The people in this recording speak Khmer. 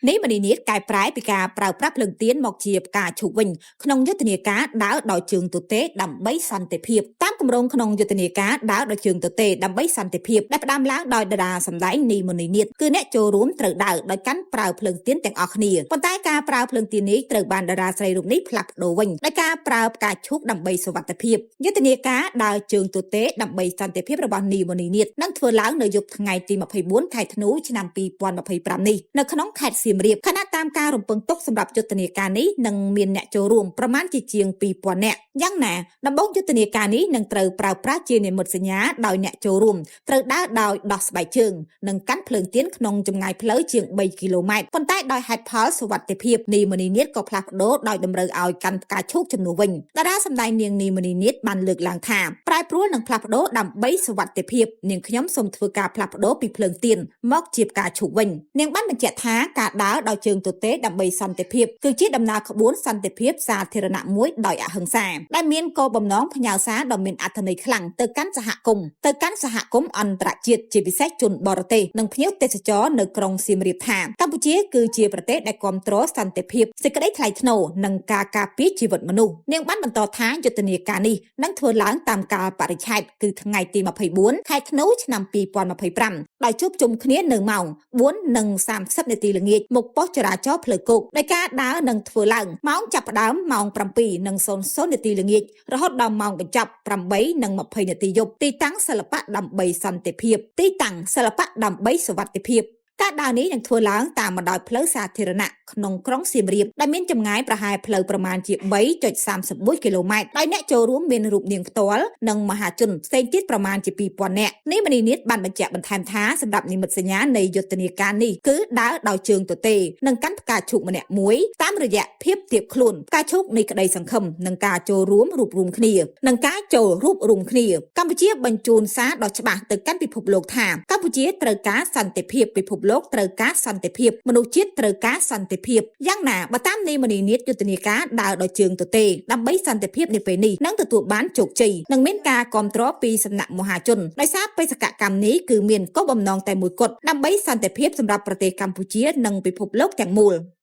នេះមនីនិតកែប្រែពីការប្រើប្រាស់ភ្លើងទៀនមកជាការឈូកវិញក្នុងយុទ្ធនាការដើរដោយជើងទទេដើម្បីសន្តិភាពតាមគម្រោងក្នុងយុទ្ធនាការដើរដោយជើងទទេដើម្បីសន្តិភាពដែលផ្ដើមឡើងដោយតារាសម្ដែងនីមនីនិតគឺអ្នកចូលរួមត្រូវដើរដោយកាន់ប្រើភ្លើងទៀនទាំងអស់គ្នាប៉ុន្តែការប្រើភ្លើងទៀននេះត្រូវបានតារាស្រីរូបនេះផ្លាស់ប្ដូរវិញដោយការប្រើផ្កាឈូកដើម្បីសុវត្ថិភាពយុទ្ធនាការដើរជើងទទេដើម្បីសន្តិភាពរបស់នីមនីនិតនឹងធ្វើឡើងនៅយប់ថ្ងៃទី24ខែធ្នូឆ្នាំ2025នេះនៅក្នុងខេត្តសៀមរាបខណៈតាមការរំពឹងទុកសម្រាប់យុទ្ធនាការនេះនឹងមានអ្នកចូលរួមប្រមាណជាង 2000 នាក់យ៉ាងណាដំបូងយុទ្ធនាការនេះនឹងត្រូវប្រើប្រាស់ជានិមិត្តសញ្ញាដោយអ្នកចូលរួមត្រូវដើរដោយដោះស្បែកជើងនិងកាន់ភ្លើងទៀនក្នុងចម្ងាយផ្លូវជាង3គីឡូម៉ែត្រប៉ុន្តែដោយហេតុផលសុវត្ថិភាពនីមនីនិតក៏ផ្លាស់ប្ដូរដោយតម្រូវឲ្យកាន់ផ្កាឈូកជំនួសវិញតារាសម្ដែងនាងនីមនីនិតបានលើកឡើងថាប្រែប្រួលនិងផ្លាស់ប្ដូរដើម្បីសុវត្ថិភាពនាងខ្ញុំសូមធ្វើការផ្លាស់ប្ដូរពីភ្លើងទៀនមកជាផ្កាឈូកវិញនាងបានបញ្ជាក់ថាការដើរដោយជើងទទេដើម្បីសន្តិភាពគឺជាដំណើរក្បួនសន្តិភាពសាធារណៈមួយដោយអហិង្សាដែលមានគោលបំណងផ្ញើសារដ៏មានអត្ថន័យខ្លាំងទៅកាន់សហគមន៍អន្តរជាតិជាពិសេសជនបរទេសនិងភ្ញៀវទេសចរនៅក្រុងសៀមរាបថាកម្ពុជាគឺជាប្រទេសដែលគាំទ្រសន្តិភាពសេចក្តីថ្លៃថ្នូរនិងការការពារជីវិតមនុស្សនាងបានបន្តថាយុទ្ធនាការនេះនឹងធ្វើឡើងតាមកាលបរិច្ឆេទគឺថ្ងៃទី24ខែធ្នូឆ្នាំ2025ដោយជួបជុំគ្នានៅម៉ោង 4:30 នាទីល្ងាចមុខប៉ុស្តិ៍ចរាចរណ៍ផ្លូវគោកដោយការដើរនឹងធ្វើឡើងម៉ោងចាប់ផ្ដើមម៉ោង 7:00 នាទីល្ងាចរហូតដល់ម៉ោងបញ្ចប់ 8:20 នាទីយប់ទីតាំងសិល្បៈដើម្បីសន្តិភាពទីតាំងសិល្បៈដើម្បីសុវត្ថិភាពការដើរនេះនឹងធ្វើឡើងតាមបណ្ដោយផ្លូវសាធារណៈក្នុងក្រុងសៀមរាបដែលមានចម្ងាយប្រហែលផ្លូវប្រមាណជា 3.31 គីឡូម៉ែត្រដោយអ្នកចូលរួមមានរូបនាងផ្ទាល់និងមហាជនផ្សេងទៀតប្រមាណជា 2000 នាក់នេះមនីនិតបានបញ្ជាក់បន្ថែមថាសម្រាប់និមិត្តសញ្ញានៃយុទ្ធនាការនេះគឺដើរដោយជើងទទេនិងកាន់ផ្កាឈូកម្នាក់មួយតាមរយៈភាពទៀបខ្លួនផ្កាឈូកនៃក្តីសង្ឃឹមនិងការចូលរួមរួបរวมគ្នាកម្ពុជាបញ្ជូនសារដ៏ច្បាស់ទៅកាន់ពិភពលោកថាកម្ពុជាត្រូវការសន្តិភាពពិភពលោកត្រូវការសន្តិភាពមនុស្សជាតិត្រូវការសន្តិភាពយ៉ាងណាបើតាមនីមនីនិតយុទ្ធនាការដើរដោយជើងទទេដើម្បីសន្តិភាពនាពេលនេះនឹងទទួលបានជោគជ័យនិងមានការគាំទ្រពីសំណាក់មហាជនដោយសារបេសកកម្មនេះគឺមានគោលបំណងតែមួយគត់ដើម្បីសន្តិភាពសម្រាប់ប្រទេសកម្ពុជានិងពិភពលោកទាំងមូល